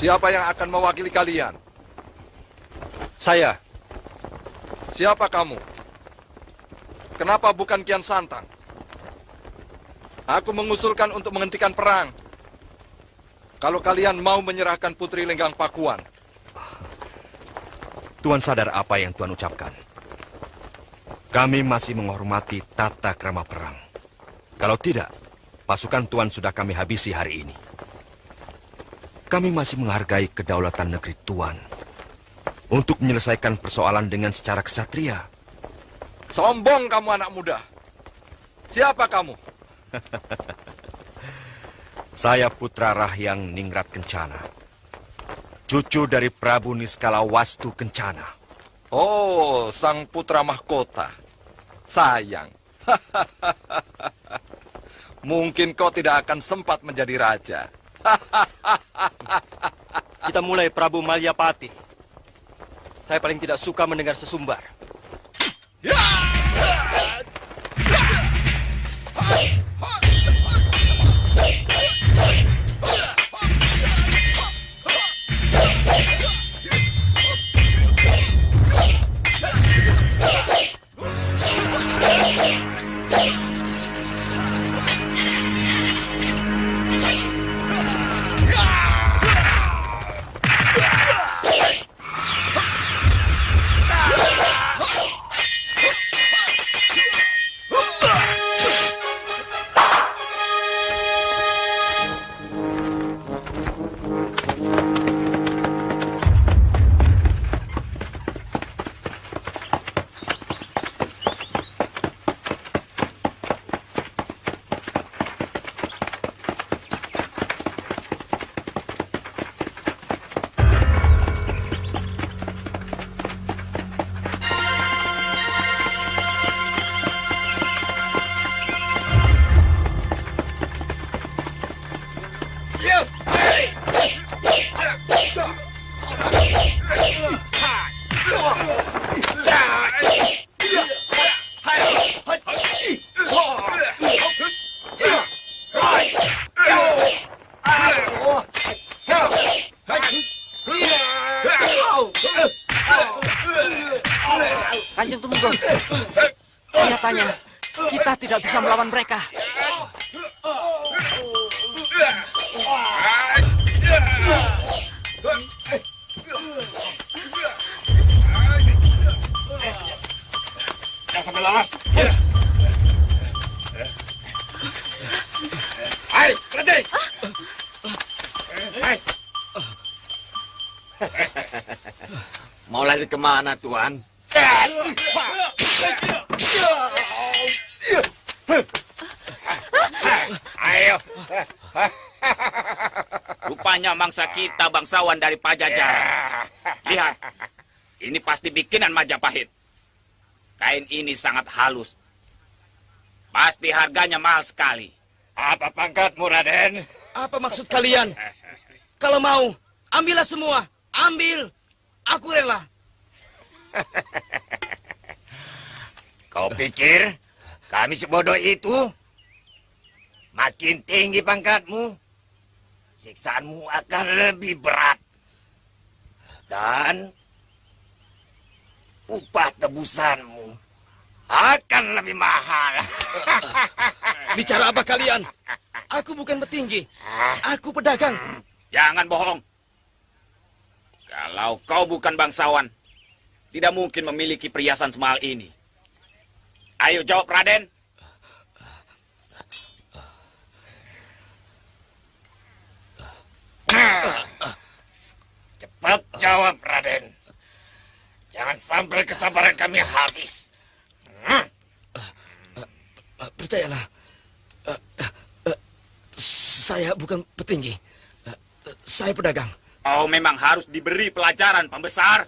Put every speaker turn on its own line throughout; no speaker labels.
Siapa yang akan mewakili kalian?
Saya.
Siapa kamu? Kenapa bukan Kian Santang? Aku mengusulkan untuk menghentikan perang. Kalau kalian mau menyerahkan Putri Lenggang Pakuan.
Tuan sadar apa yang Tuan ucapkan? Kami masih menghormati tata krama perang. Kalau tidak, pasukan Tuan sudah kami habisi hari ini. Kami masih menghargai kedaulatan negeri Tuan untuk menyelesaikan persoalan dengan secara kesatria.
Sombong kamu anak muda. Siapa kamu?
Saya Putra Rahyang Ningrat Kencana, cucu dari Prabu Niskala Wastu Kencana.
Oh, sang putra mahkota. Sayang. Mungkin kau tidak akan sempat menjadi raja.
Kita mulai, Prabu Malyapati. Saya paling tidak suka mendengar sesumbar.
Kanjeng Tumenggung, nyatanya kita tidak bisa melawan mereka.
Jangan sampai lolos. Hai, berhenti. Hai.
Mau lari kemana, Tuan?
Ayo.
Rupanya mangsa kita bangsawan dari Pajajaran. Lihat, ini pasti bikinan Majapahit. Kain ini sangat halus. Pasti harganya mahal sekali.
Apa pangkatmu, Raden?
Apa maksud kalian? Kalau mau, ambillah semua. Ambil. Aku rela.
Kau pikir kami sebodoh itu? Makin tinggi pangkatmu, siksaanmu akan lebih berat. Dan upah tebusanmu akan lebih mahal.
Bicara apa kalian? Aku bukan petinggi. Aku pedagang.
Jangan bohong. Kalau kau bukan bangsawan, tidak mungkin memiliki perhiasan semahal ini. Ayo jawab, Raden.
Cepat jawab, Raden. Jangan sampai kesabaran kami habis.
Percayalah. Saya bukan petinggi. Saya pedagang.
Kau memang harus diberi pelajaran, pembesar.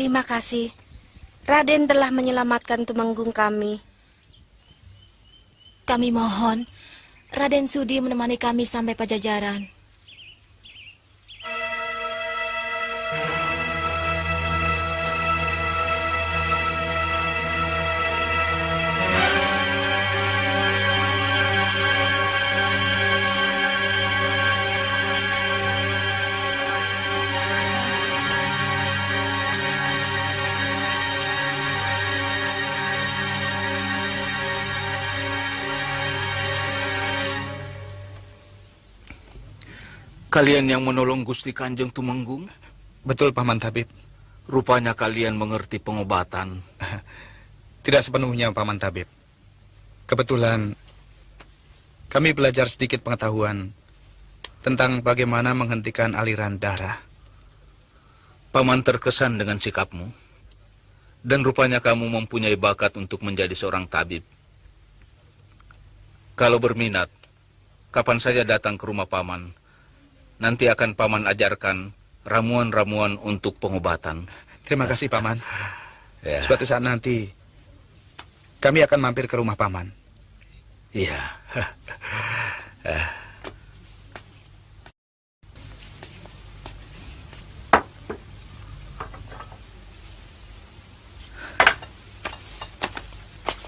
Terima kasih. Raden telah menyelamatkan Tumenggung kami.
Kami mohon, Raden sudi menemani kami sampai Pajajaran.
Kalian yang menolong Gusti Kanjeng Tumenggung?
Betul, Paman Tabib.
Rupanya kalian mengerti pengobatan.
Tidak sepenuhnya, Paman Tabib. Kebetulan, kami belajar sedikit pengetahuan tentang bagaimana menghentikan aliran darah.
Paman terkesan dengan sikapmu. Dan rupanya kamu mempunyai bakat untuk menjadi seorang tabib. Kalau berminat, kapan saja datang ke rumah Paman. Nanti akan Paman ajarkan ramuan-ramuan untuk pengobatan.
Terima kasih, Paman.
Ya.
Suatu saat nanti, kami akan mampir ke rumah Paman.
Iya.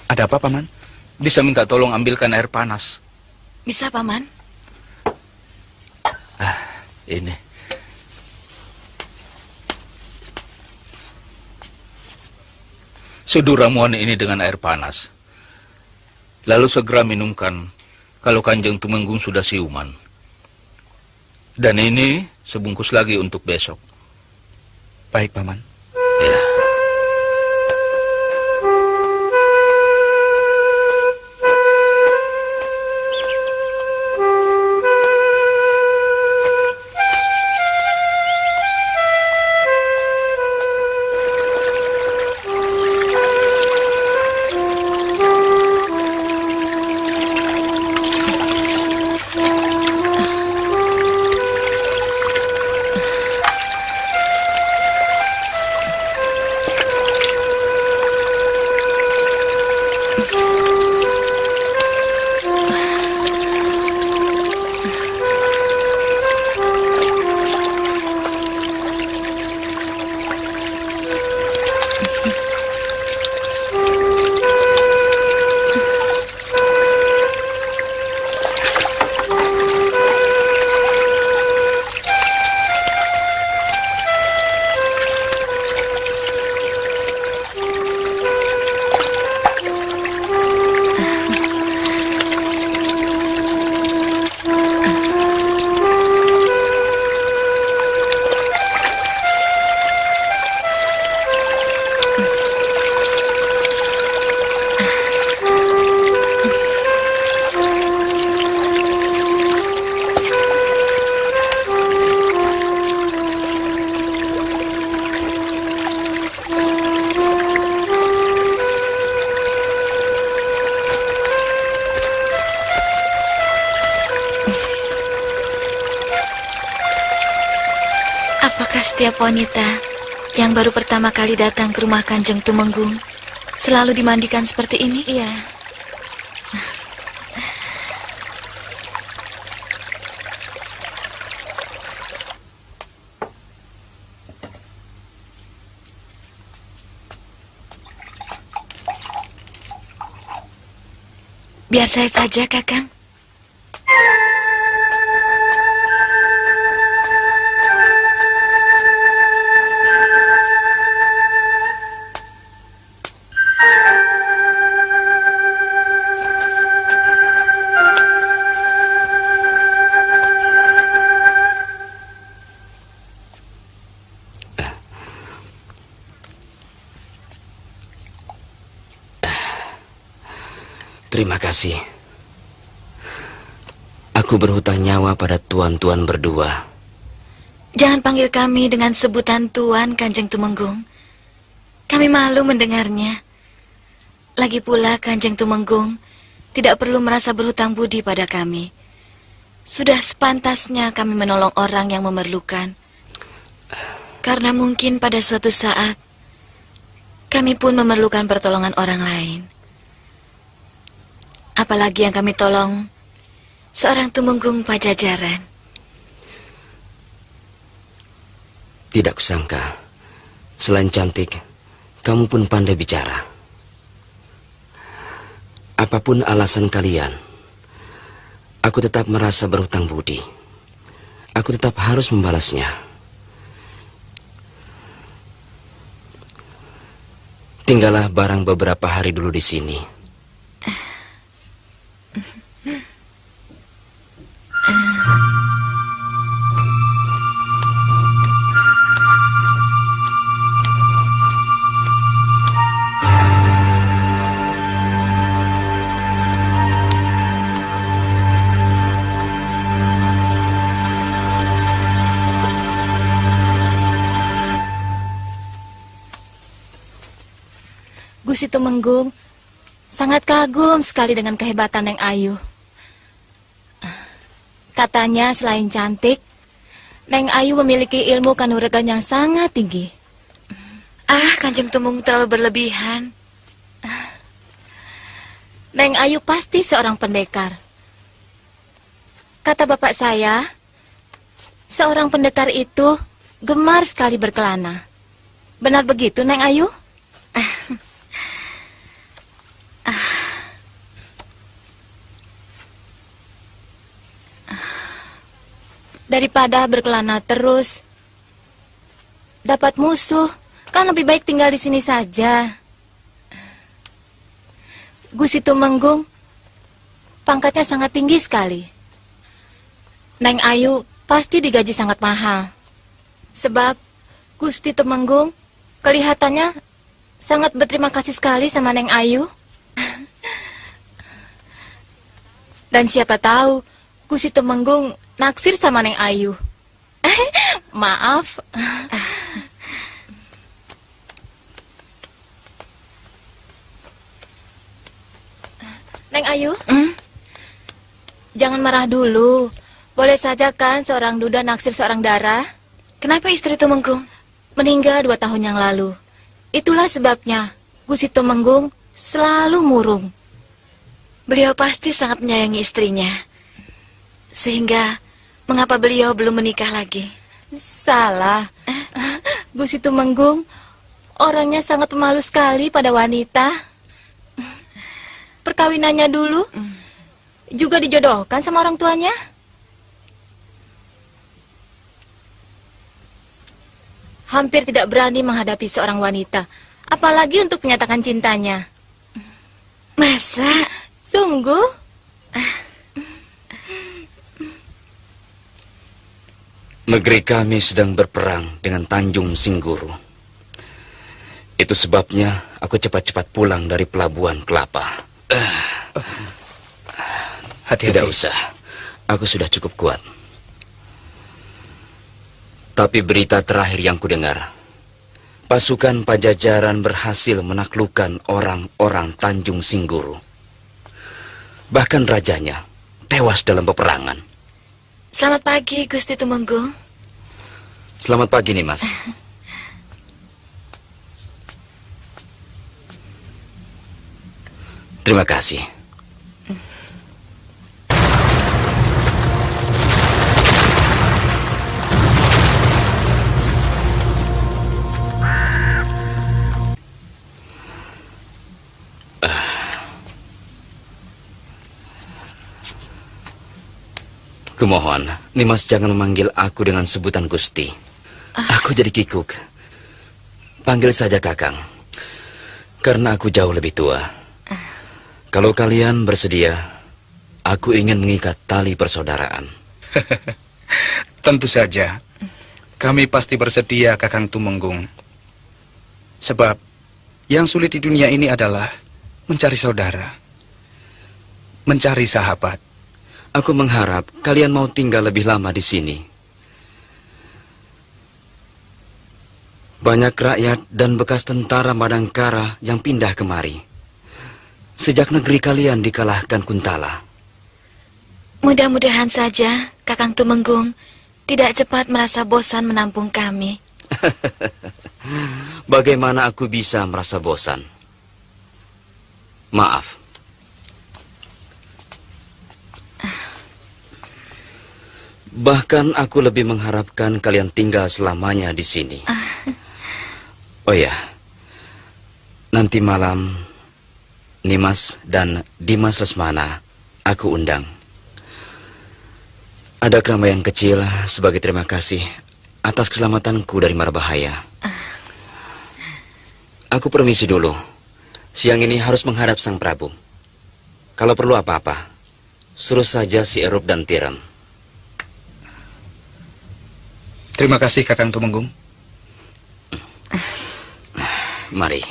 Ada apa, Paman?
Bisa minta tolong ambilkan air panas.
Bisa, Paman?
Ini. Seduh ramuan ini dengan air panas. Lalu segera minumkan kalau Kanjeng Tumenggung sudah siuman. Dan ini sebungkus lagi untuk besok.
Baik, Paman.
Ya.
Setiap wanita yang baru pertama kali datang ke rumah Kanjeng Tumenggung selalu dimandikan seperti ini?
Iya.
Biar saya saja, Kakang.
Terima kasih. Aku berhutang nyawa pada tuan-tuan berdua.
Jangan panggil kami dengan sebutan Tuan, Kanjeng Tumenggung. Kami malu mendengarnya. Lagi pula Kanjeng Tumenggung tidak perlu merasa berhutang budi pada kami. Sudah sepantasnya kami menolong orang yang memerlukan. Karena mungkin pada suatu saat kami pun memerlukan pertolongan orang lain. Apalagi yang kami tolong seorang tumenggung Pajajaran.
Tidak kusangka, selain cantik, kamu pun pandai bicara. Apapun alasan kalian, aku tetap merasa berhutang budi. Aku tetap harus membalasnya. Tinggallah barang beberapa hari dulu di sini.
Gusti Tumenggung sangat kagum sekali dengan kehebatan Neng Ayu. Katanya selain cantik, Neng Ayu memiliki ilmu kanuragan yang sangat tinggi.
Kanjeng Tumenggung terlalu berlebihan.
Neng Ayu pasti seorang pendekar. Kata bapak saya, seorang pendekar itu gemar sekali berkelana. Benar begitu, Neng Ayu? Daripada berkelana terus, dapat musuh, kan lebih baik tinggal di sini saja. Gusti Tumenggung, pangkatnya sangat tinggi sekali. Neng Ayu pasti digaji sangat mahal. Sebab Gusti Tumenggung kelihatannya sangat berterima kasih sekali sama Neng Ayu. Dan siapa tahu Gusti Tumenggung naksir sama Neng Ayu. Maaf. Neng Ayu, jangan marah dulu. Boleh saja kan seorang duda naksir seorang dara?
Kenapa istri Tumenggung?
Meninggal 2 tahun yang lalu. Itulah sebabnya Gusti Tumenggung selalu murung.
Beliau pasti sangat menyayangi istrinya. Sehingga, mengapa beliau belum menikah lagi?
Salah. Gusti Tumenggung orangnya sangat pemalu sekali pada wanita. Perkawinannya dulu juga dijodohkan sama orang tuanya. Hampir tidak berani menghadapi seorang wanita, apalagi untuk menyatakan cintanya.
Masa?
Sungguh?
Negeri kami sedang berperang dengan Tanjung Singguru. Itu sebabnya aku cepat-cepat pulang dari Pelabuhan Kelapa.
Hati-hati.
Tidak usah, aku sudah cukup kuat. Tapi berita terakhir yang kudengar, pasukan Pajajaran berhasil menaklukkan orang-orang Tanjung Singguru. Bahkan rajanya tewas dalam peperangan.
Selamat pagi, Gusti Tumenggung.
Selamat pagi, Nimas. Terima kasih. Kumohon, Nimas jangan memanggil aku dengan sebutan Gusti. Aku jadi kikuk. Panggil saja Kakang. Karena aku jauh lebih tua. Kalau kalian bersedia, aku ingin mengikat tali persaudaraan.
Tentu saja. Kami pasti bersedia, Kakang Tumenggung. Sebab yang sulit di dunia ini adalah mencari saudara, mencari sahabat.
Aku mengharap kalian mau tinggal lebih lama di sini. Banyak rakyat dan bekas tentara Madangkara yang pindah kemari sejak negeri kalian dikalahkan Kuntala.
Mudah-mudahan saja Kakang Tumenggung tidak cepat merasa bosan menampung kami.
Bagaimana aku bisa merasa bosan? Maaf. Bahkan aku lebih mengharapkan kalian tinggal selamanya di sini. Oh ya, nanti malam Nimas dan Dimas Lesmana aku undang. Ada keramaian kecil sebagai terima kasih atas keselamatanku dari mara bahaya. Aku permisi dulu. Siang ini harus menghadap Sang Prabu. Kalau perlu apa-apa, suruh saja si Erup dan Tiram.
Terima kasih Kakang Tumenggung.
Mari.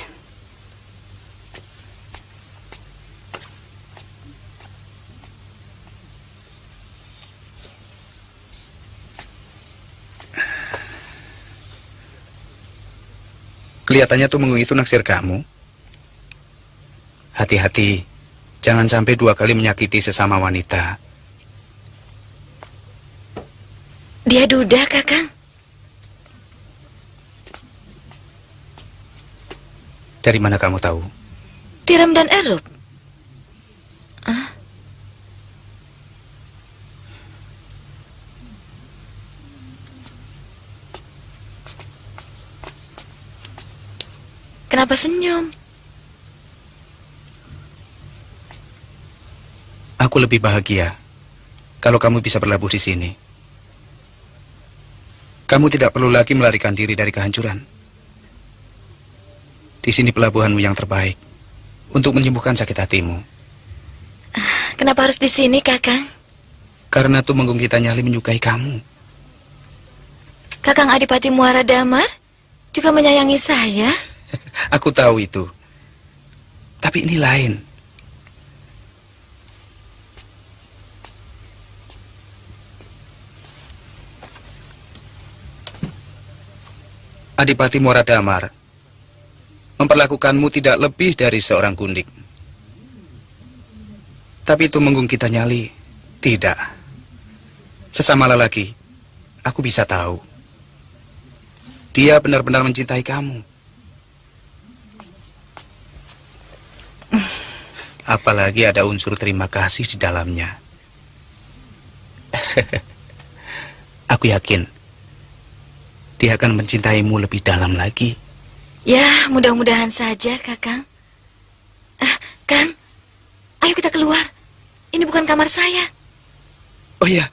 Kelihatannya Tumenggung itu naksir kamu. Hati-hati, jangan sampai 2 kali menyakiti sesama wanita.
Dia duda, Kakang.
Dari mana kamu tahu?
Tiram dan Erup. Kenapa senyum?
Aku lebih bahagia kalau kamu bisa berlabuh di sini. Kamu tidak perlu lagi melarikan diri dari kehancuran. Di sini pelabuhanmu yang terbaik untuk menyembuhkan sakit hatimu.
Kenapa harus di sini, Kakang?
Karena Tumenggung kita Nyali menyukai kamu.
Kakang Adipati Muara Damar juga menyayangi saya.
Aku tahu itu. Tapi ini lain. Adipati Muara Damar memperlakukanmu tidak lebih dari seorang gundik. Tapi Tumenggung kita Nyali tidak. Sesama lelaki, aku bisa tahu. Dia benar-benar mencintai kamu. Apalagi ada unsur terima kasih di dalamnya. Aku yakin dia akan mencintaimu lebih dalam lagi.
Ya, mudah-mudahan saja, Kakang. Kang, ayo kita keluar. Ini bukan kamar saya.
Oh iya.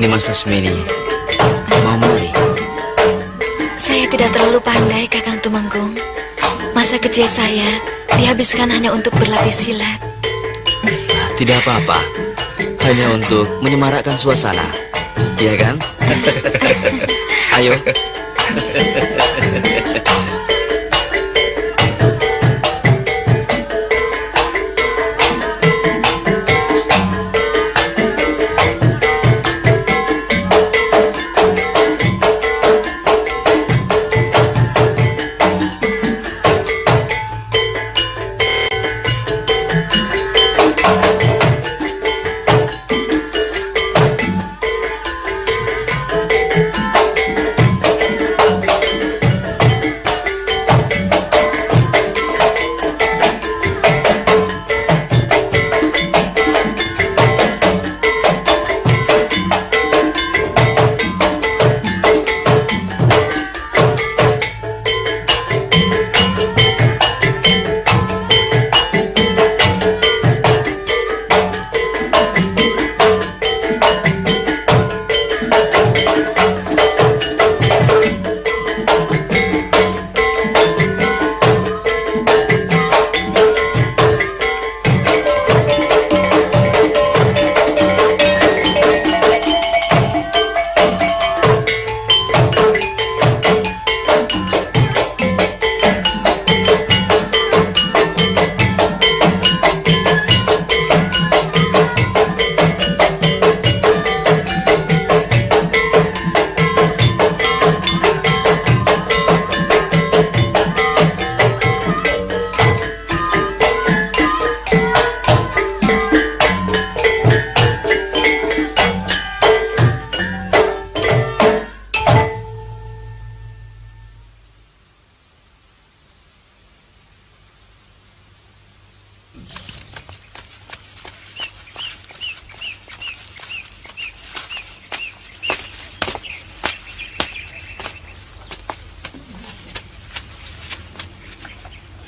Nimas Lesmini mau menari?
Saya tidak terlalu pandai, Kakang Tumenggung. Masa kecil saya dihabiskan hanya untuk berlatih silat.
Tidak apa-apa. Hanya untuk menyemarakkan suasana. Iya kan? Ayo,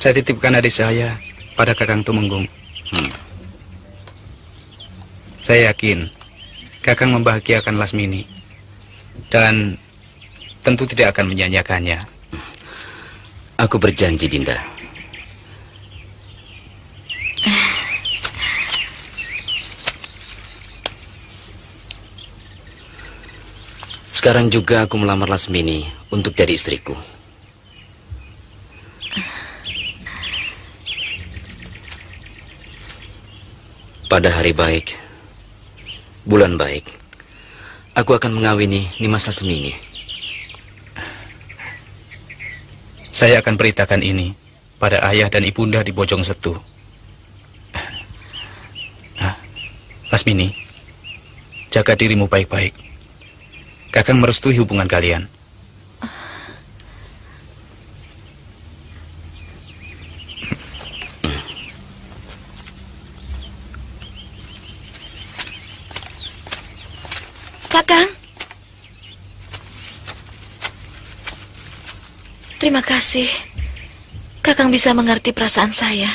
Saya titipkan adik saya pada Kakang Tumenggung. Saya yakin Kakang membahagiakan Lasmini dan tentu tidak akan menyanyiakannya.
Aku berjanji, Dinda. Sekarang juga aku melamar Lasmini untuk jadi istriku. Pada hari baik, bulan baik, aku akan mengawini Nimas Lasmini.
Saya akan beritakan ini pada ayah dan ibunda di Bojong Setu. Lasmini, jaga dirimu baik-baik. Kakang merestui hubungan kalian.
Kakang. Terima kasih. Kakang bisa mengerti perasaan saya.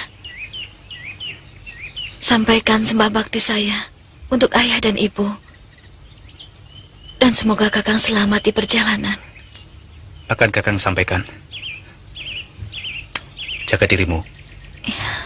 Sampaikan sembah bakti saya untuk ayah dan ibu. Dan semoga Kakang selamat di perjalanan.
Akan Kakang sampaikan. Jaga dirimu.
Iya.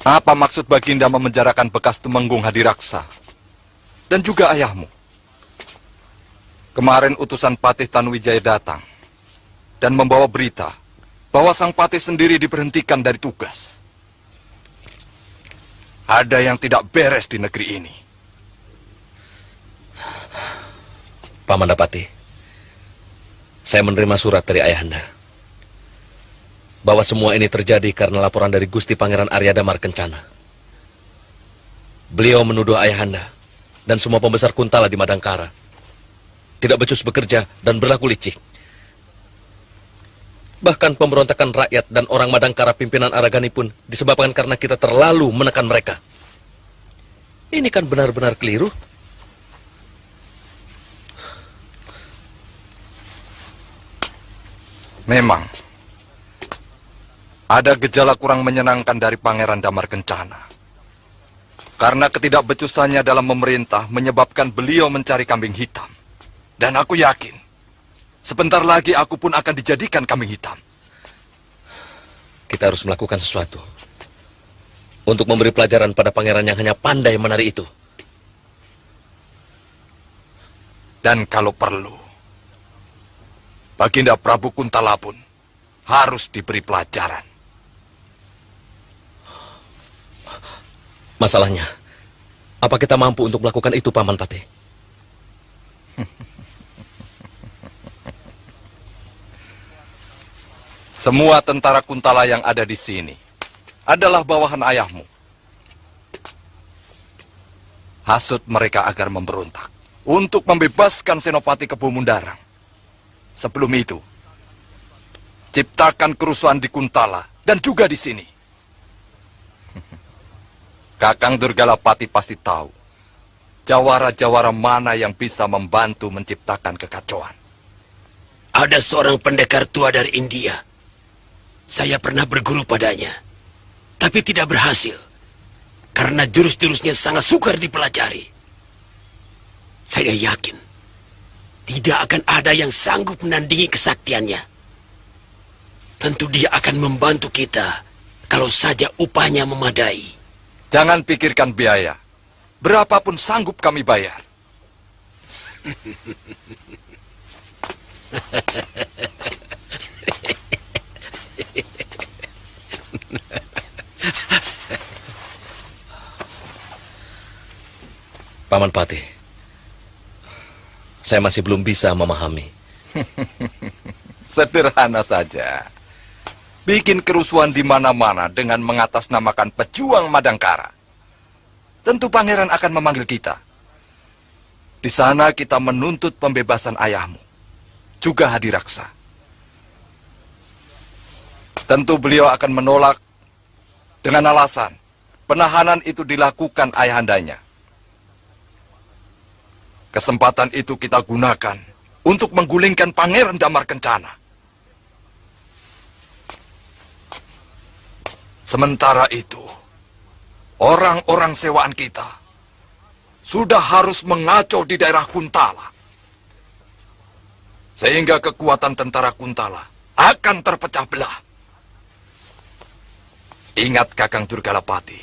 Apa maksud Baginda memenjarakan bekas Tumenggung Hadiraksa dan juga ayahmu? Kemarin utusan Patih Tanuwijaya datang dan membawa berita bahwa sang Patih sendiri diberhentikan dari tugas. Ada yang tidak beres di negeri ini.
Paman Patih, saya menerima surat dari ayahanda bahwa semua ini terjadi karena laporan dari Gusti Pangeran Arya Damar Kencana. Beliau menuduh ayahanda dan semua pembesar Kuntala di Madangkara tidak becus bekerja dan berlaku licik. Bahkan pemberontakan rakyat dan orang Madangkara pimpinan Aragani pun disebabkan karena kita terlalu menekan mereka. Ini kan benar-benar keliru.
Memang, ada gejala kurang menyenangkan dari Pangeran Damar Kencana. Karena ketidakbecusannya dalam memerintah menyebabkan beliau mencari kambing hitam. Dan aku yakin, sebentar lagi aku pun akan dijadikan kambing hitam.
Kita harus melakukan sesuatu untuk memberi pelajaran pada pangeran yang hanya pandai menari itu.
Dan kalau perlu, Baginda Prabu Kuntala pun harus diberi pelajaran.
Masalahnya, apa kita mampu untuk melakukan itu, Paman Patih?
Semua tentara Kuntala yang ada di sini adalah bawahan ayahmu. Hasut mereka agar memberontak untuk membebaskan Senopati Kebo Mundarang. Sebelum itu, ciptakan kerusuhan di Kuntala dan juga di sini. Kakang Durgalapati pasti tahu jawara-jawara mana yang bisa membantu menciptakan kekacauan.
Ada seorang pendekar tua dari India. Saya pernah berguru padanya, tapi tidak berhasil karena jurus-jurusnya sangat sukar dipelajari. Saya yakin tidak akan ada yang sanggup menandingi kesaktiannya. Tentu dia akan membantu kita kalau saja upahnya memadai.
Jangan pikirkan biaya. Berapapun sanggup kami bayar.
Paman Patih, saya masih belum bisa memahami.
Sederhana saja. Bikin kerusuhan di mana-mana dengan mengatasnamakan pejuang Madangkara. Tentu pangeran akan memanggil kita. Di sana kita menuntut pembebasan ayahmu, juga Hadiraksa. Tentu beliau akan menolak dengan alasan penahanan itu dilakukan ayahandanya. Kesempatan itu kita gunakan untuk menggulingkan Pangeran Damar Kencana. Sementara itu, orang-orang sewaan kita sudah harus mengacau di daerah Kuntala. Sehingga kekuatan tentara Kuntala akan terpecah belah. Ingat Kakang Durgalapati,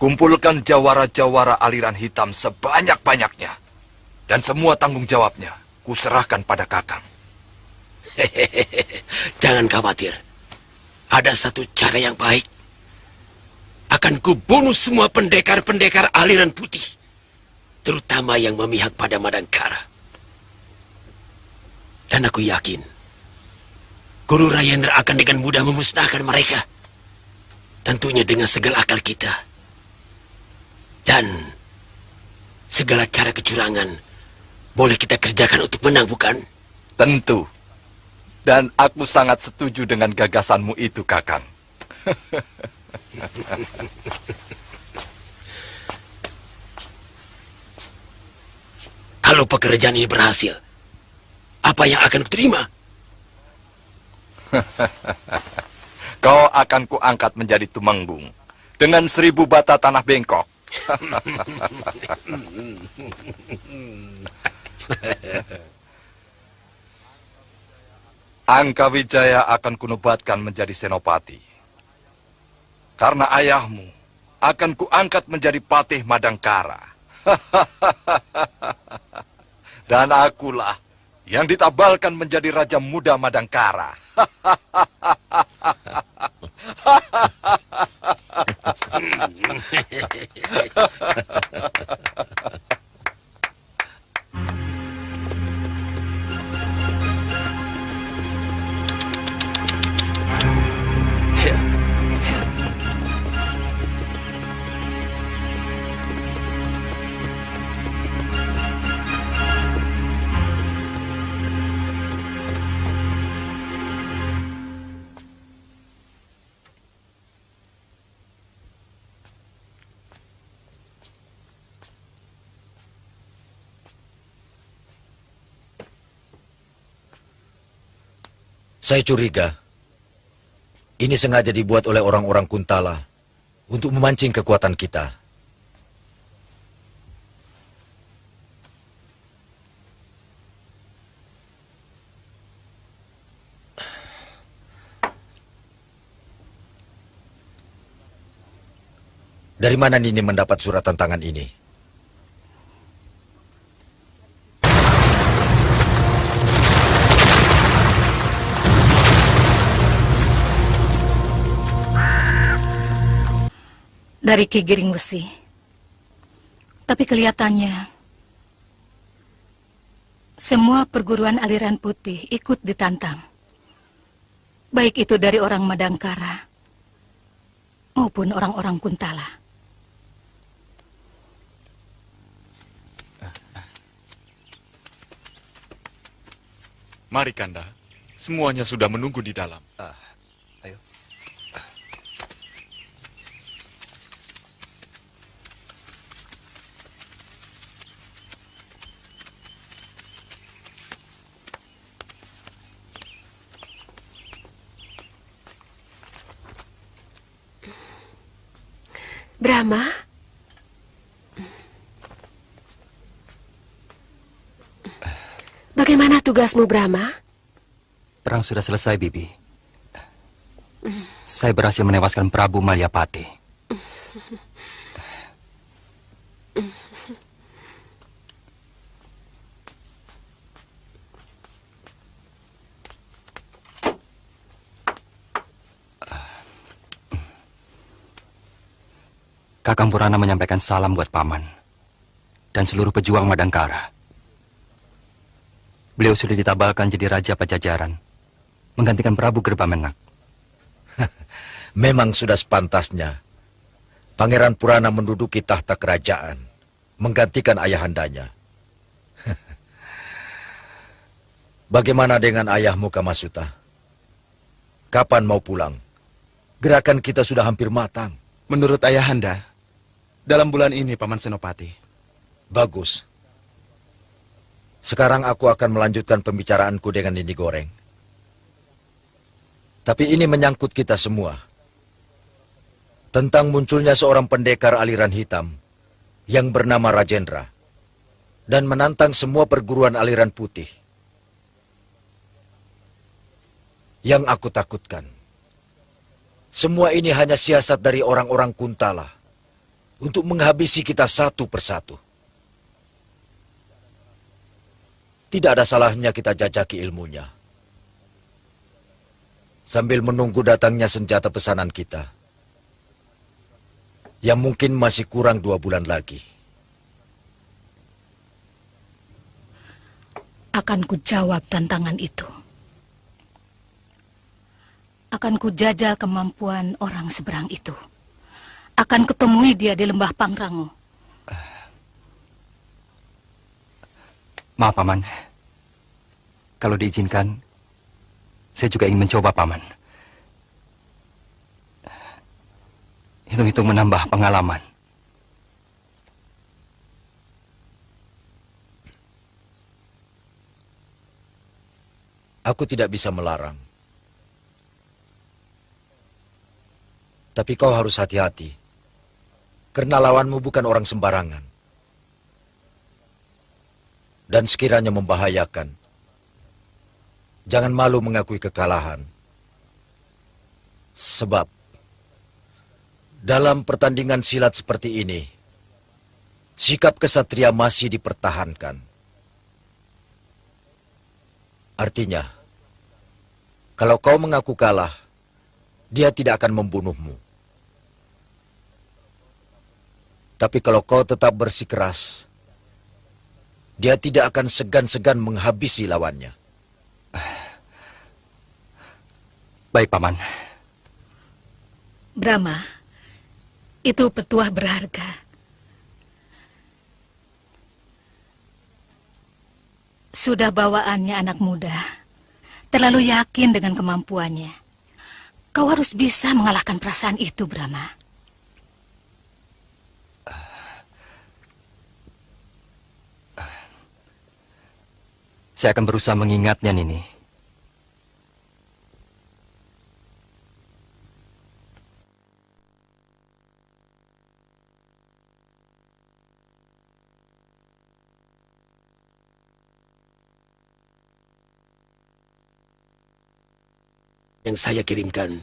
kumpulkan jawara-jawara aliran hitam sebanyak-banyaknya. Dan semua tanggung jawabnya kuserahkan pada Kakang.
Jangan khawatir. Ada satu cara yang baik. Akan kubunuh semua pendekar-pendekar aliran putih. Terutama yang memihak pada Madangkara. Dan aku yakin Guru Rayendra akan dengan mudah memusnahkan mereka. Tentunya dengan segala akal kita. Dan segala cara kecurangan boleh kita kerjakan untuk menang, bukan?
Tentu. Dan aku sangat setuju dengan gagasanmu itu, Kakang.
Kalau pekerjaan ini berhasil, apa yang akan kuterima?
Kau akan kuangkat menjadi tumenggung dengan 1000 bata tanah bengkok. Angka Wijaya akan kunobatkan menjadi senopati. Karena ayahmu akan kuangkat menjadi patih Madangkara. Dan akulah yang ditabalkan menjadi Raja Muda Madangkara.
Saya curiga ini sengaja dibuat oleh orang-orang Kuntala untuk memancing kekuatan kita. Dari mana Nini mendapat surat tantangan ini?
Dari Ki Giring Wesi. Tapi kelihatannya semua perguruan aliran putih ikut ditantang. Baik itu dari orang Madangkara maupun orang-orang Kuntala.
Mari Kanda, semuanya sudah menunggu di dalam.
Ayo.
Brahma? Bagaimana tugasmu, Brahma?
Perang sudah selesai, Bibi. Saya berhasil menewaskan Prabu Malyapati. Kakang Purana menyampaikan salam buat Paman dan seluruh pejuang Madangkara. Beliau sudah ditabalkan jadi Raja Pajajaran, menggantikan Prabu Gerbamenak.
Memang sudah sepantasnya Pangeran Purana menduduki tahta kerajaan, menggantikan ayahandanya. Bagaimana dengan ayahmu Kamasuta? Kapan mau pulang? Gerakan kita sudah hampir matang.
Menurut ayahanda, dalam bulan ini, Paman Senopati.
Bagus. Sekarang aku akan melanjutkan pembicaraanku dengan Nini Goreng. Tapi ini menyangkut kita semua. Tentang munculnya seorang pendekar aliran hitam yang bernama Rajendra dan menantang semua perguruan aliran putih. Yang aku takutkan, semua ini hanya siasat dari orang-orang Kuntala untuk menghabisi kita satu persatu. Tidak ada salahnya kita jajaki ilmunya. Sambil menunggu datangnya senjata pesanan kita. Yang mungkin masih kurang 2 bulan lagi.
Akan ku jawab tantangan itu. Akan ku jajal kemampuan orang seberang itu. Akan kutemui dia di lembah Pangrango.
Maaf, Paman. Kalau diizinkan, saya juga ingin mencoba, Paman. Hitung-hitung menambah pengalaman.
Aku tidak bisa melarang. Tapi kau harus hati-hati. Karena lawanmu bukan orang sembarangan. Dan sekiranya membahayakan, jangan malu mengakui kekalahan. Sebab, dalam pertandingan silat seperti ini, sikap kesatria masih dipertahankan. Artinya, kalau kau mengaku kalah, dia tidak akan membunuhmu. Tapi kalau kau tetap bersikeras, dia tidak akan segan-segan menghabisi lawannya.
Baik, Paman.
Brahma, itu petuah berharga. Sudah bawaannya anak muda, terlalu yakin dengan kemampuannya. Kau harus bisa mengalahkan perasaan itu, Brahma.
Saya akan berusaha mengingatnya, Nini.
yang saya kirimkan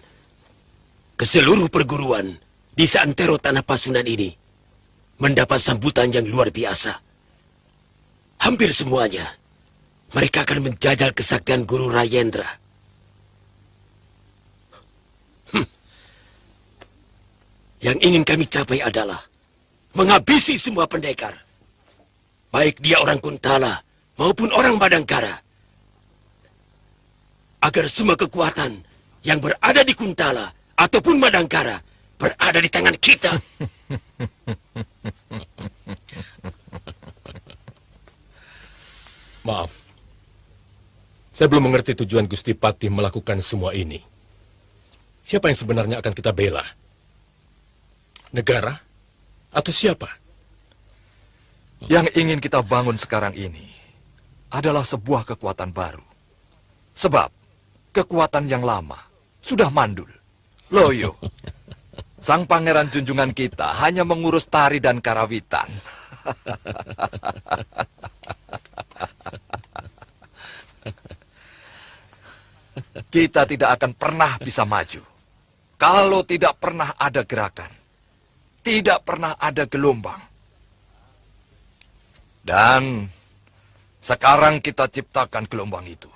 ke seluruh perguruan di seantero tanah Pasunan ini mendapat sambutan yang luar biasa. Hampir semuanya mereka akan menjajal kesaktian Guru Rayendra. Yang ingin kami capai adalah menghabisi semua pendekar. Baik dia orang Kuntala maupun orang Madangkara. Agar semua kekuatan yang berada di Kuntala ataupun Madangkara berada di tangan kita.
Maaf. Saya belum mengerti tujuan Gusti Patih melakukan semua ini. Siapa yang sebenarnya akan kita bela? Negara? Atau siapa?
Yang ingin kita bangun sekarang ini adalah sebuah kekuatan baru. Sebab kekuatan yang lama sudah mandul, loyo. Sang pangeran junjungan kita hanya mengurus tari dan karawitan. Kita tidak akan pernah bisa maju kalau tidak pernah ada gerakan. Tidak pernah ada gelombang. Dan sekarang kita ciptakan gelombang itu.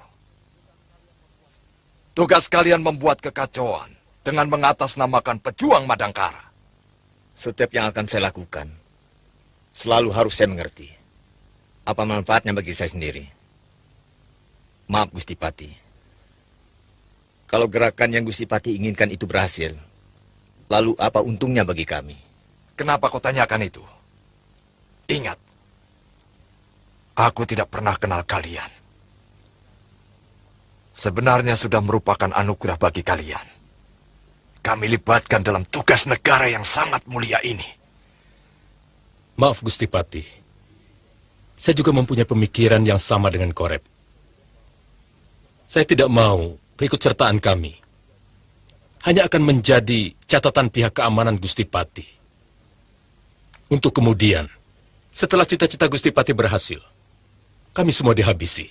Tugas kalian membuat kekacauan dengan mengatasnamakan pejuang Madangkara.
Setiap yang akan saya lakukan, selalu harus saya mengerti. Apa manfaatnya bagi saya sendiri? Maaf Gusti Patih. Kalau gerakan yang Gusti Patih inginkan itu berhasil, lalu apa untungnya bagi kami?
Kenapa kau tanyakan itu? Ingat, aku tidak pernah kenal kalian. Sebenarnya sudah merupakan anugerah bagi kalian. Kami libatkan dalam tugas negara yang sangat mulia ini.
Maaf Gusti Patih. Saya juga mempunyai pemikiran yang sama dengan Korep. Saya tidak mau keikutsertaan kami hanya akan menjadi catatan pihak keamanan Gusti Patih. Untuk kemudian, setelah cita-cita Gusti Patih berhasil, kami semua dihabisi.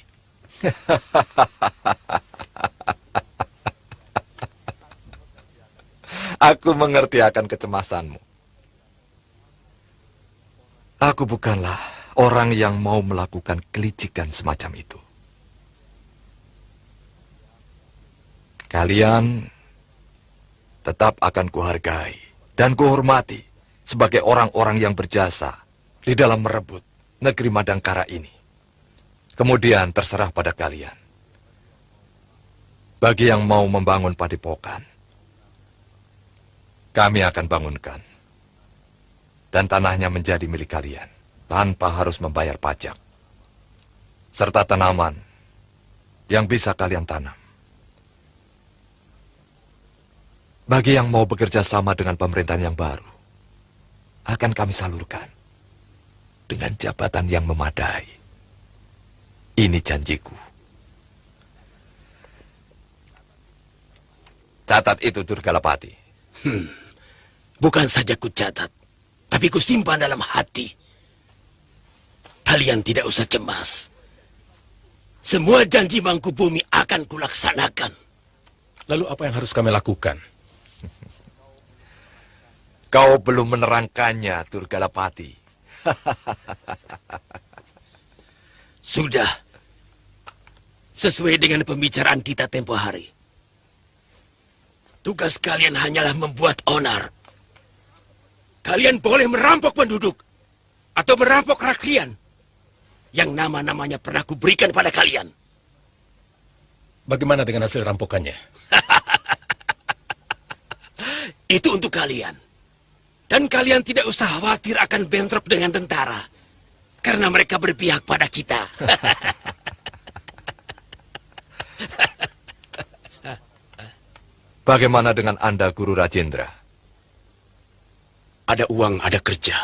Aku mengerti akan kecemasanmu. Aku bukanlah orang yang mau melakukan kelicikan semacam itu. Kalian tetap akan kuhargai dan kuhormati sebagai orang-orang yang berjasa di dalam merebut negeri Madangkara ini. Kemudian terserah pada kalian. Bagi yang mau membangun padepokan, kami akan bangunkan. Dan tanahnya menjadi milik kalian tanpa harus membayar pajak. Serta tanaman yang bisa kalian tanam. Bagi yang mau bekerja sama dengan pemerintahan yang baru, akan kami salurkan dengan jabatan yang memadai. Ini janjiku. Catat itu, Durgalapati.
Bukan saja ku catat, tapi ku simpan dalam hati. Kalian tidak usah cemas. Semua janji Mangkubumi akan kulaksanakan.
Lalu apa yang harus kami lakukan?
Kau belum menerangkannya, Durgalapati.
Sudah. Sesuai dengan pembicaraan kita tempo hari. Tugas kalian hanyalah membuat onar. Kalian boleh merampok penduduk atau merampok rakyat yang nama-namanya pernah kuberikan pada kalian.
Bagaimana dengan hasil rampokannya?
Itu untuk kalian. Dan kalian tidak usah khawatir akan bentrok dengan tentara. Karena mereka berpihak pada kita.
Bagaimana dengan Anda, Guru Rajendra?
Ada uang, ada kerja.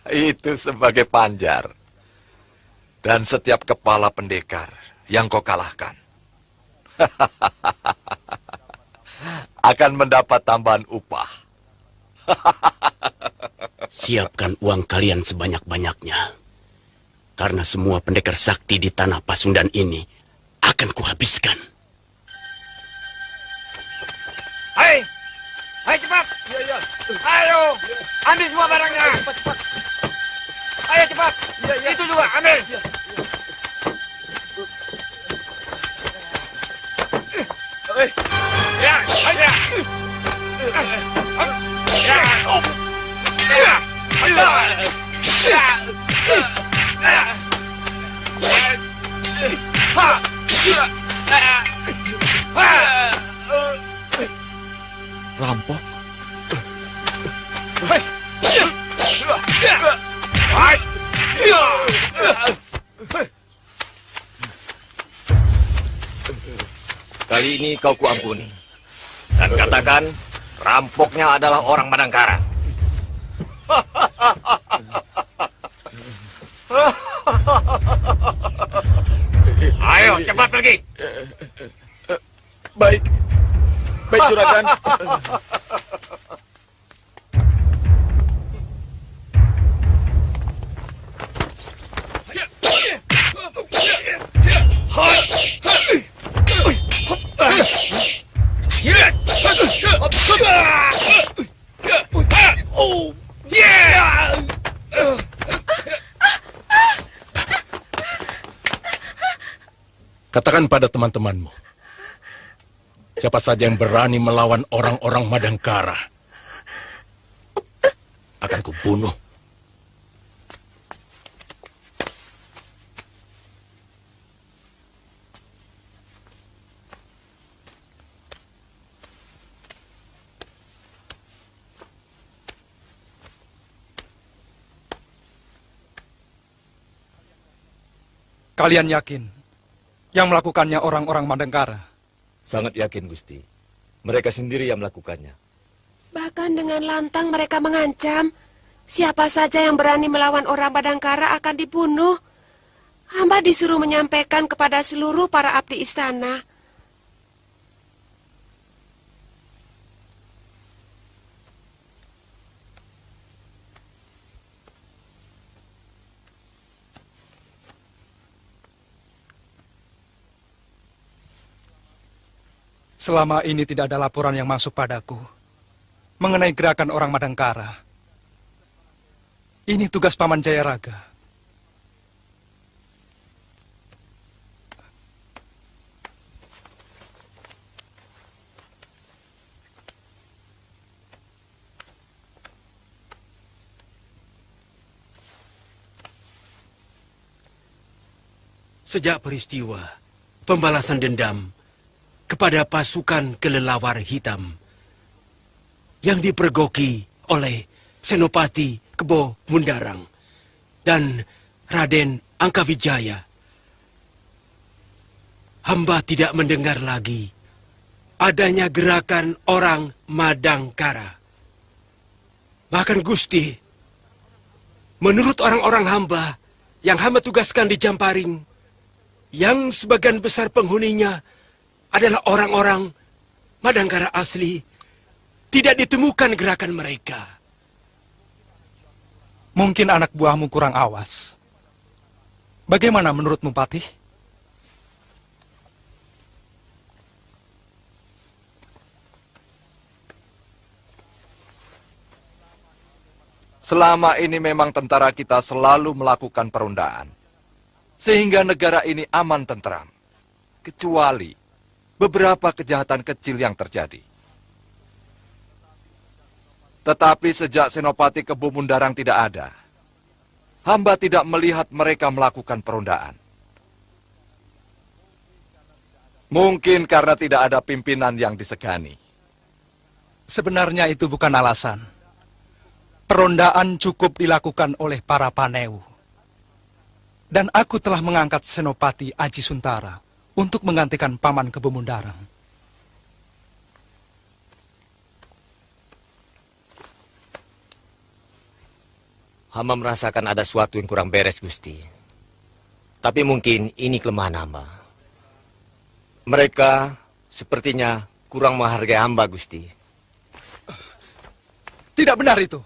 Itu sebagai panjar. Dan setiap kepala pendekar yang kau kalahkan akan mendapat tambahan upah.
Siapkan uang kalian sebanyak-banyaknya. Karena semua pendekar sakti di tanah Pasundan ini akan kuhabiskan.
Hai, hai cepat. Iya. Ayo, ambil semua barangnya. Cepat. Ayo cepat. Iya. Itu juga ambil. Iya. Ya, ayo.
Rampok? Kali ini kau kuampuni. Dan katakan, rampoknya adalah orang Madangkara.
Ayo, cepat pergi.
Baik. Baik, Juragan.
Katakan pada teman-temanmu, siapa saja yang berani melawan orang-orang Madangkara akan kubunuh.
Kalian yakin yang melakukannya orang-orang Madangkara?
Sangat yakin, Gusti. Mereka sendiri yang melakukannya.
Bahkan dengan lantang mereka mengancam, siapa saja yang berani melawan orang Madangkara akan dibunuh. Hamba disuruh menyampaikan kepada seluruh para abdi istana.
Selama ini tidak ada laporan yang masuk padaku mengenai gerakan orang Madangkara. Ini tugas Paman Jayaraga.
Sejak peristiwa pembalasan dendam kepada pasukan kelelawar hitam yang dipergoki oleh Senopati Kebo Mundarang dan Raden Angkawijaya, hamba tidak mendengar lagi adanya gerakan orang Madangkara. Bahkan Gusti, menurut orang-orang hamba yang hamba tugaskan di Jamparing, yang sebagian besar penghuninya adalah orang-orang Madangkara asli, tidak ditemukan gerakan mereka.
Mungkin anak buahmu kurang awas. Bagaimana menurutmu, Patih?
Selama ini memang tentara kita selalu melakukan perundaan, sehingga negara ini aman tentram, kecuali beberapa kejahatan kecil yang terjadi. Tetapi sejak Senopati Kebo Mundarang tidak ada, hamba tidak melihat mereka melakukan perundaan. Mungkin karena tidak ada pimpinan yang disegani.
Sebenarnya itu bukan alasan. Perondaan cukup dilakukan oleh para Paneu. Dan aku telah mengangkat Senopati Aji Suntara untuk menggantikan Paman Kebo Mundarang.
Hamba merasakan ada sesuatu yang kurang beres, Gusti. Tapi mungkin ini kelemahan hamba. Mereka sepertinya kurang menghargai hamba, Gusti.
Tidak benar itu.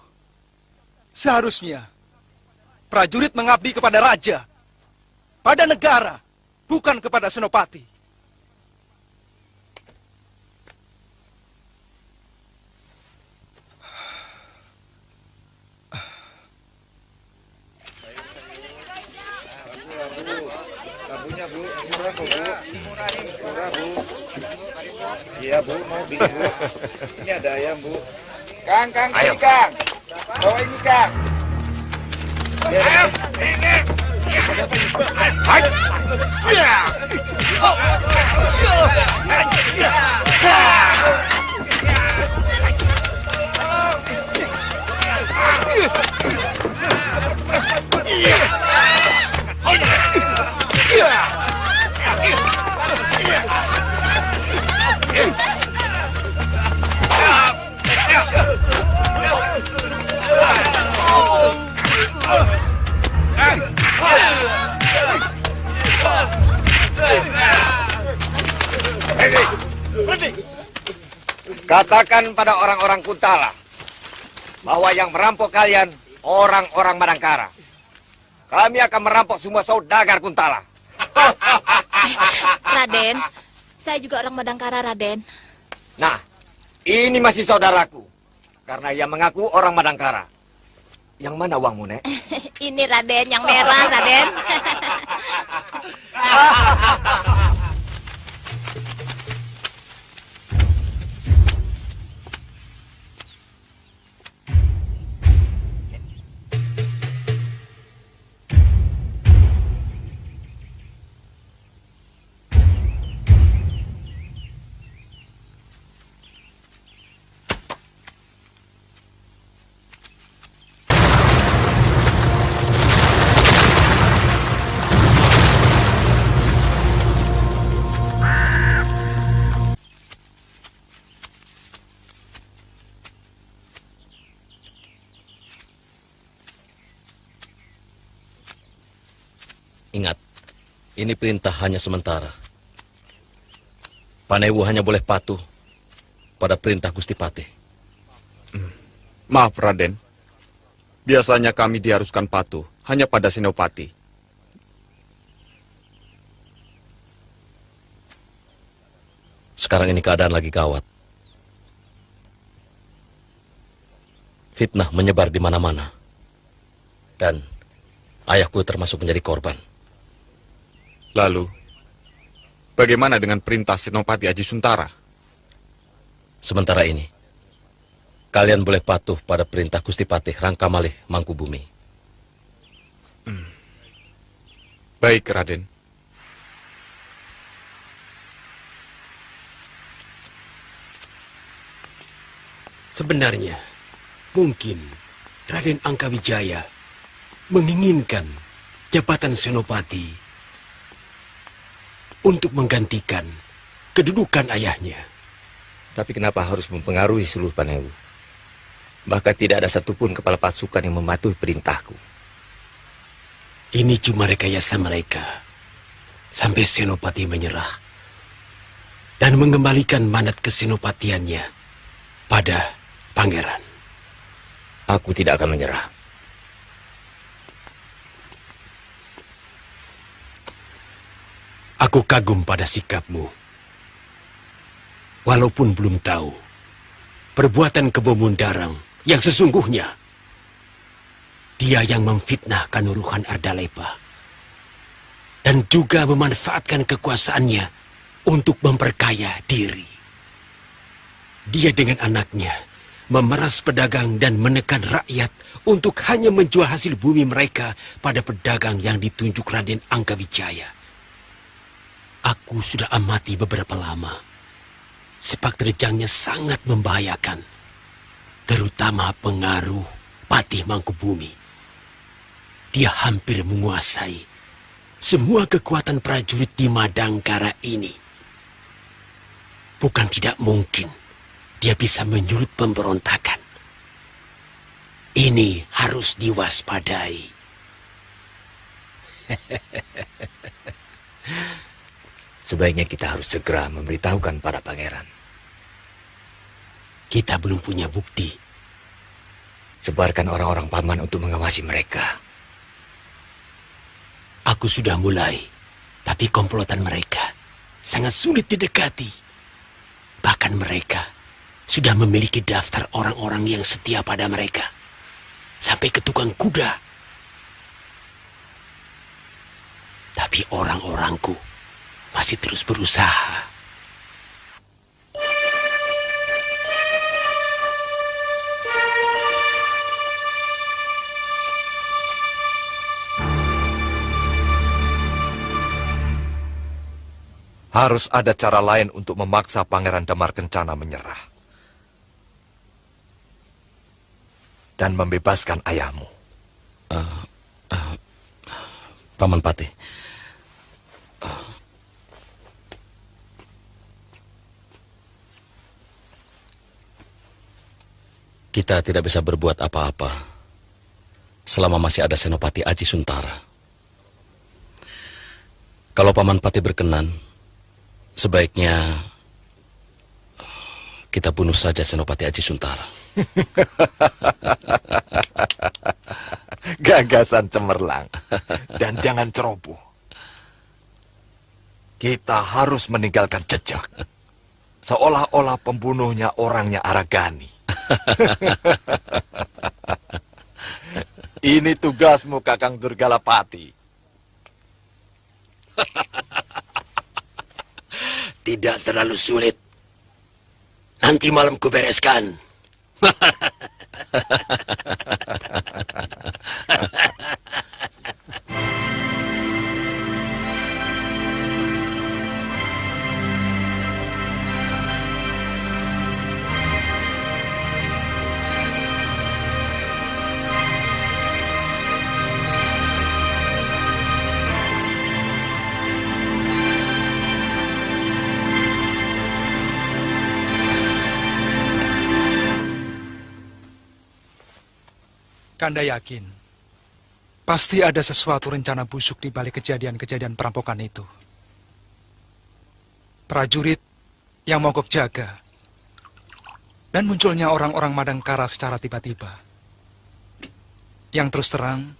Seharusnya prajurit mengabdi kepada raja, pada negara, bukan kepada Senopati.
Labunya Bu, murah kok Bu. Murah Bu. Iya Bu, mau beli Bu. Ini ada ayam Bu. Kang,
Ayo.
sini Kang. Bawa ini Kang. Ayo, ini.
Katakan pada orang-orang Kuntala bahwa yang merampok kalian orang-orang Madangkara. Kami akan merampok semua saudagar Kuntala.
Raden, saya juga orang Madangkara, Raden.
Nah, ini masih saudaraku. Karena ia mengaku orang Madangkara. Yang mana uangmu, Nek?
Ini Raden, yang merah, Raden.
Ingat, ini perintah hanya sementara. Panewu hanya boleh patuh pada perintah Gusti Patih.
Maaf, Raden. Biasanya kami diharuskan patuh hanya pada Senopati.
Sekarang ini keadaan lagi gawat. Fitnah menyebar di mana-mana. Dan ayahku termasuk menjadi korban.
Lalu, bagaimana dengan perintah Senopati Aji Suntara?
Sementara ini, kalian boleh patuh pada perintah Gusti Patih Rangkamalih Mangkubumi.
Baik, Raden.
Sebenarnya, mungkin Raden Angkawijaya menginginkan jabatan Senopati untuk menggantikan kedudukan ayahnya.
Tapi kenapa harus mempengaruhi seluruh Panewu? Bahkan tidak ada satupun kepala pasukan yang mematuhi perintahku.
Ini cuma rekayasa mereka sampai Senopati menyerah dan mengembalikan mandat kesenopatiannya pada pangeran.
Aku tidak akan menyerah.
Aku kagum pada sikapmu. Walaupun belum tahu perbuatan Kebo Mundarang yang sesungguhnya, dia yang memfitnah Kanuruhan Ardalepa dan juga memanfaatkan kekuasaannya untuk memperkaya diri. Dia dengan anaknya memeras pedagang dan menekan rakyat untuk hanya menjual hasil bumi mereka pada pedagang yang ditunjuk Raden Angkawijaya. Aku sudah amati beberapa lama. Sepak terjangnya sangat membahayakan, terutama pengaruh Patih Mangkubumi. Dia hampir menguasai semua kekuatan prajurit di Madangkara ini. Bukan tidak mungkin dia bisa menyulut pemberontakan. Ini harus diwaspadai.
Sebaiknya kita harus segera memberitahukan pada pangeran.
Kita belum punya bukti.
Sebarkan orang-orang paman untuk mengawasi mereka.
Aku sudah mulai, tapi komplotan mereka sangat sulit didekati. Bahkan mereka sudah memiliki daftar orang-orang yang setia pada mereka. Sampai ke tukang kuda. Tapi orang-orangku masih terus berusaha.
Harus ada cara lain untuk memaksa Pangeran Damar Kencana menyerah. Dan membebaskan ayahmu.
Paman Patih. Kita tidak bisa berbuat apa-apa selama masih ada Senopati Aji Suntara. Kalau Paman Patih berkenan, sebaiknya kita bunuh saja Senopati Aji Suntara.
Gagasan cemerlang. Dan jangan ceroboh. Kita harus meninggalkan jejak. Seolah-olah pembunuhnya orangnya Aragani. Ini tugasmu, Kakang Durgalapati.
Tidak terlalu sulit. Nanti malam kubereskan.
Kanda yakin, pasti ada sesuatu rencana busuk di balik kejadian-kejadian perampokan itu. Prajurit yang mogok jaga, dan munculnya orang-orang Madangkara secara tiba-tiba. Yang terus terang,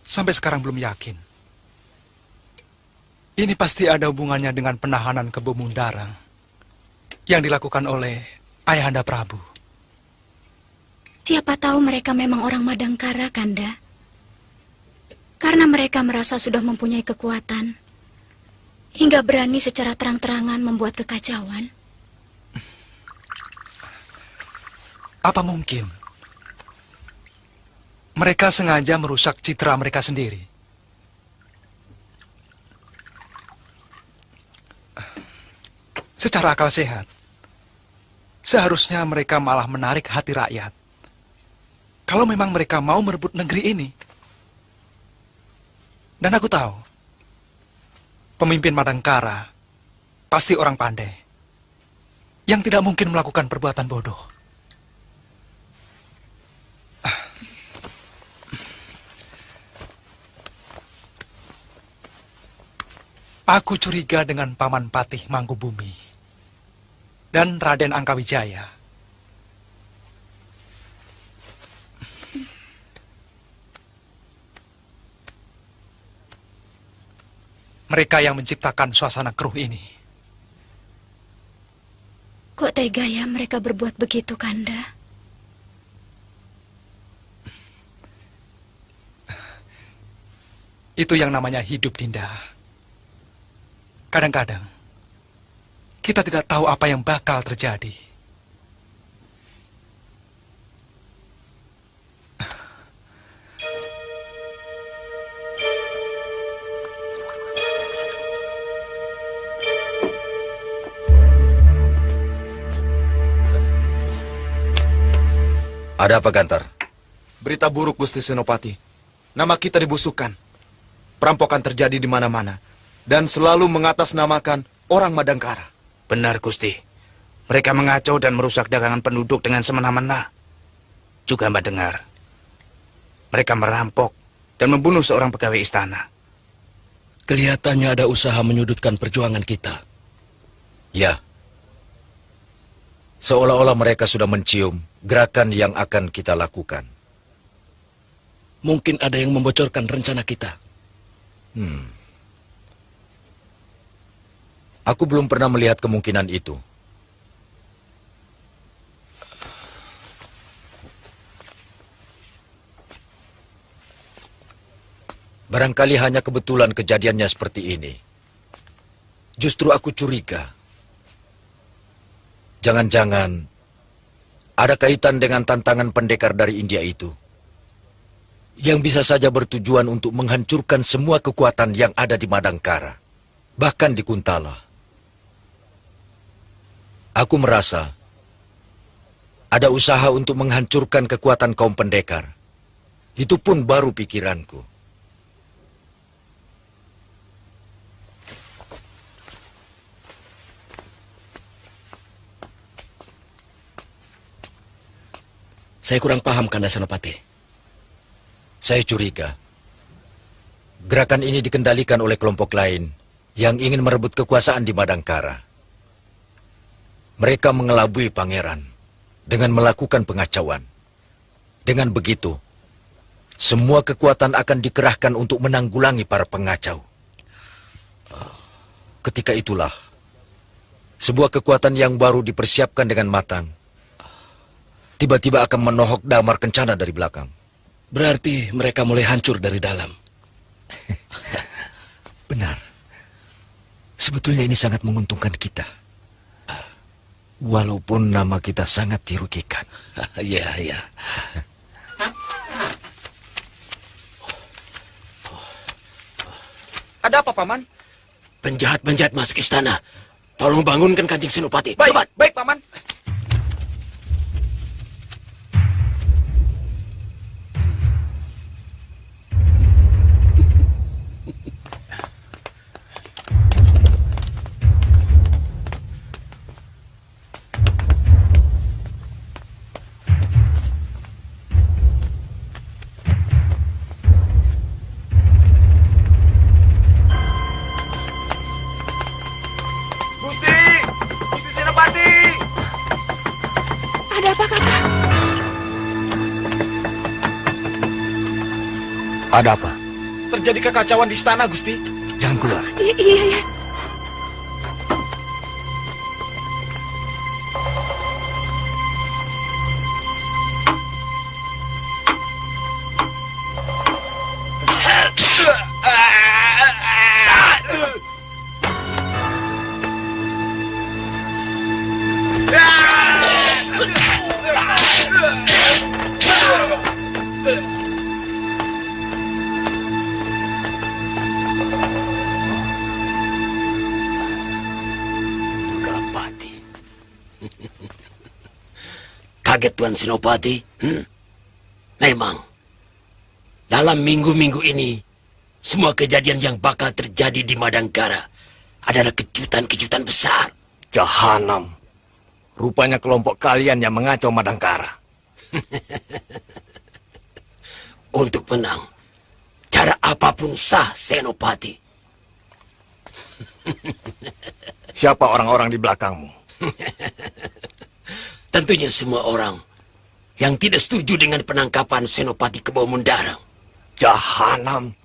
sampai sekarang belum yakin. Ini pasti ada hubungannya dengan penahanan Kebo Mundarang yang dilakukan oleh Ayahanda Prabu.
Siapa tahu mereka memang orang Madangkara, Kanda. Karena mereka merasa sudah mempunyai kekuatan, hingga berani secara terang-terangan membuat kekacauan.
Apa mungkin mereka sengaja merusak citra mereka sendiri? Secara akal sehat, seharusnya mereka malah menarik hati rakyat. Kalau memang mereka mau merebut negeri ini. Dan aku tahu, pemimpin Madangkara pasti orang pandai, yang tidak mungkin melakukan perbuatan bodoh. Aku curiga dengan Paman Patih Mangkubumi dan Raden Angkawijaya. Mereka yang menciptakan suasana keruh ini.
Kok tega ya mereka berbuat begitu, Kanda?
Itu yang namanya hidup, Dinda. Kadang-kadang, kita tidak tahu apa yang bakal terjadi.
Ada apa, Gantar?
Berita buruk, Gusti Senopati. Nama kita dibusukkan. Perampokan terjadi di mana-mana. Dan selalu mengatasnamakan orang Madangkara.
Benar, Gusti. Mereka mengacau dan merusak dagangan penduduk dengan semena-mena. Juga Mbak dengar. Mereka merampok dan membunuh seorang pegawai istana.
Kelihatannya ada usaha menyudutkan perjuangan kita.
Ya. Seolah-olah mereka sudah mencium gerakan yang akan kita lakukan.
Mungkin ada yang membocorkan rencana kita.
Aku belum pernah melihat kemungkinan itu. Barangkali hanya kebetulan kejadiannya seperti ini. Justru aku curiga. Jangan-jangan ada kaitan dengan tantangan pendekar dari India itu. Yang bisa saja bertujuan untuk menghancurkan semua kekuatan yang ada di Madangkara. Bahkan di Kuntala. Aku merasa ada usaha untuk menghancurkan kekuatan kaum pendekar. Itu pun baru pikiranku.
Saya kurang paham, Kanda Senopati.
Saya curiga gerakan ini dikendalikan oleh kelompok lain yang ingin merebut kekuasaan di Madangkara. Mereka mengelabui pangeran dengan melakukan pengacauan. Dengan begitu, semua kekuatan akan dikerahkan untuk menanggulangi para pengacau. Ketika itulah, sebuah kekuatan yang baru dipersiapkan dengan matang tiba-tiba akan menohok damar kencana dari belakang.
Berarti mereka mulai hancur dari dalam.
Benar. Sebetulnya ini sangat menguntungkan kita. Walaupun nama kita sangat dirugikan.
Iya, iya.
Ada apa, Paman?
Penjahat-penjahat masuk istana. Tolong bangunkan Kanjeng Senopati.
Baik,
Cepat.
baik, Paman.
Gusti Senopati.
Ada apa, Kakak?
Ada apa?
Terjadi kekacauan di istana, Gusti.
Jangan keluar.
Iya, iya.
Kaget Tuan Senopati? Memang, dalam minggu-minggu ini, semua kejadian yang bakal terjadi di Madangkara adalah kejutan-kejutan besar.
Jahanam. Rupanya kelompok kalian yang mengacau Madangkara.
Untuk menang, cara apapun sah, Senopati.
Siapa orang-orang di belakangmu?
Tentunya semua orang yang tidak setuju dengan penangkapan Senopati Kebau Mundarang.
Jahanam.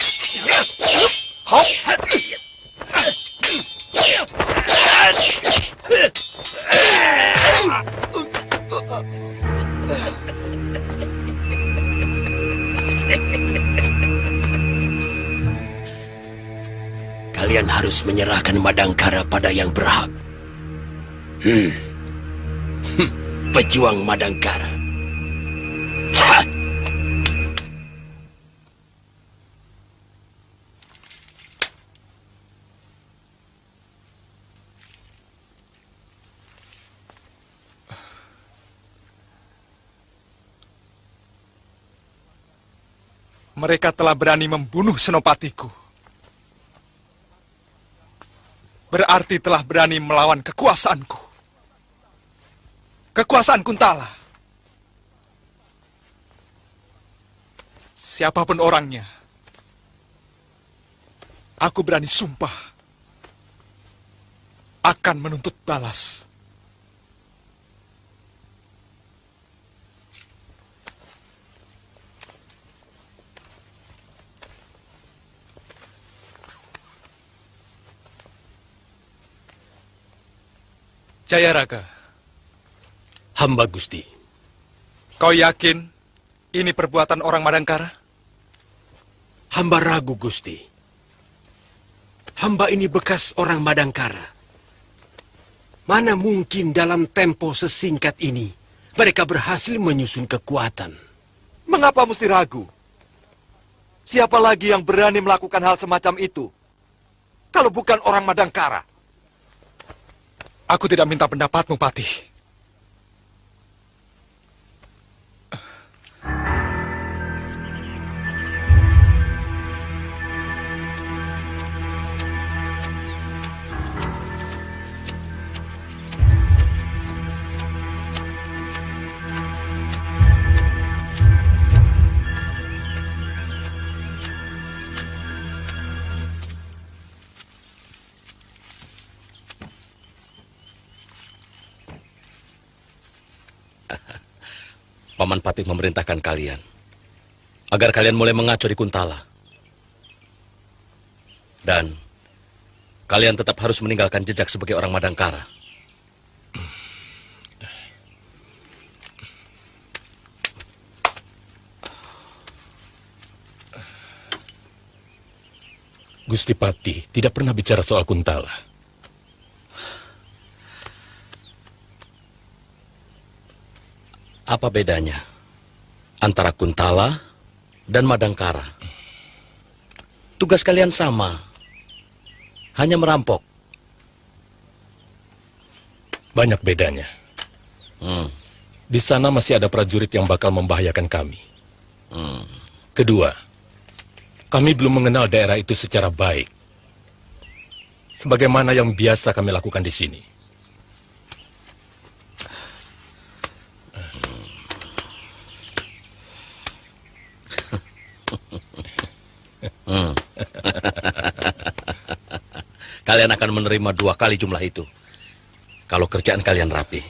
Kalian harus menyerahkan Madangkara pada yang berhak. Pejuang Madangkara.
Mereka telah berani membunuh senopatiku. Berarti telah berani melawan kekuasaanku. Kekuasaan Kuntala. Siapapun orangnya, aku berani sumpah akan menuntut balas. Jayaraga.
Hamba Gusti.
Kau yakin ini perbuatan orang Madangkara?
Hamba ragu, Gusti. Hamba ini bekas orang Madangkara. Mana mungkin dalam tempo sesingkat ini mereka berhasil menyusun kekuatan.
Mengapa mesti ragu? Siapa lagi yang berani melakukan hal semacam itu? Kalau bukan orang Madangkara.
Aku tidak minta pendapatmu, Patih.
Paman Patih memerintahkan kalian agar kalian mulai mengaco di Kuntala. Dan kalian tetap harus meninggalkan jejak sebagai orang Madangkara.
Gusti Patih tidak pernah bicara soal Kuntala.
Apa bedanya antara Kuntala dan Madangkara? Tugas kalian sama, hanya merampok.
Banyak bedanya. Di sana masih ada prajurit yang bakal membahayakan kami. Kedua, kami belum mengenal daerah itu secara baik. Sebagaimana yang biasa kami lakukan di sini.
Kalian akan menerima 2 kali jumlah itu kalau kerjaan kalian rapi.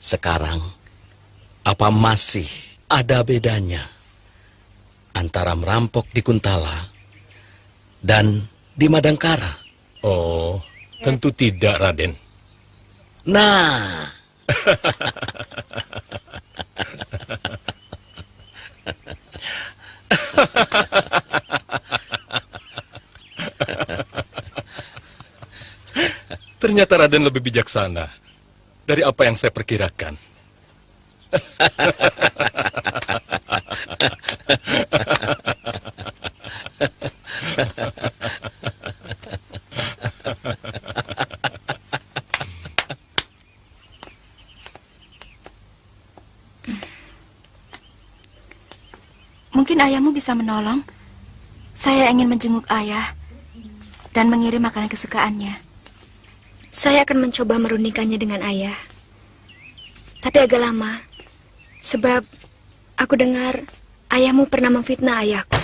Sekarang, apa masih ada bedanya antara merampok di Kuntala dan di Madangkara?
Oh, tentu tidak, Raden.
Nah.
Ternyata Raden lebih bijaksana dari apa yang saya perkirakan.
Mungkin ayahmu bisa menolong. Saya ingin menjenguk ayah dan mengirim makanan kesukaannya.
Saya akan mencoba merundingkannya dengan ayah. Tapi agak lama. Sebab aku dengar ayahmu pernah memfitnah ayahku.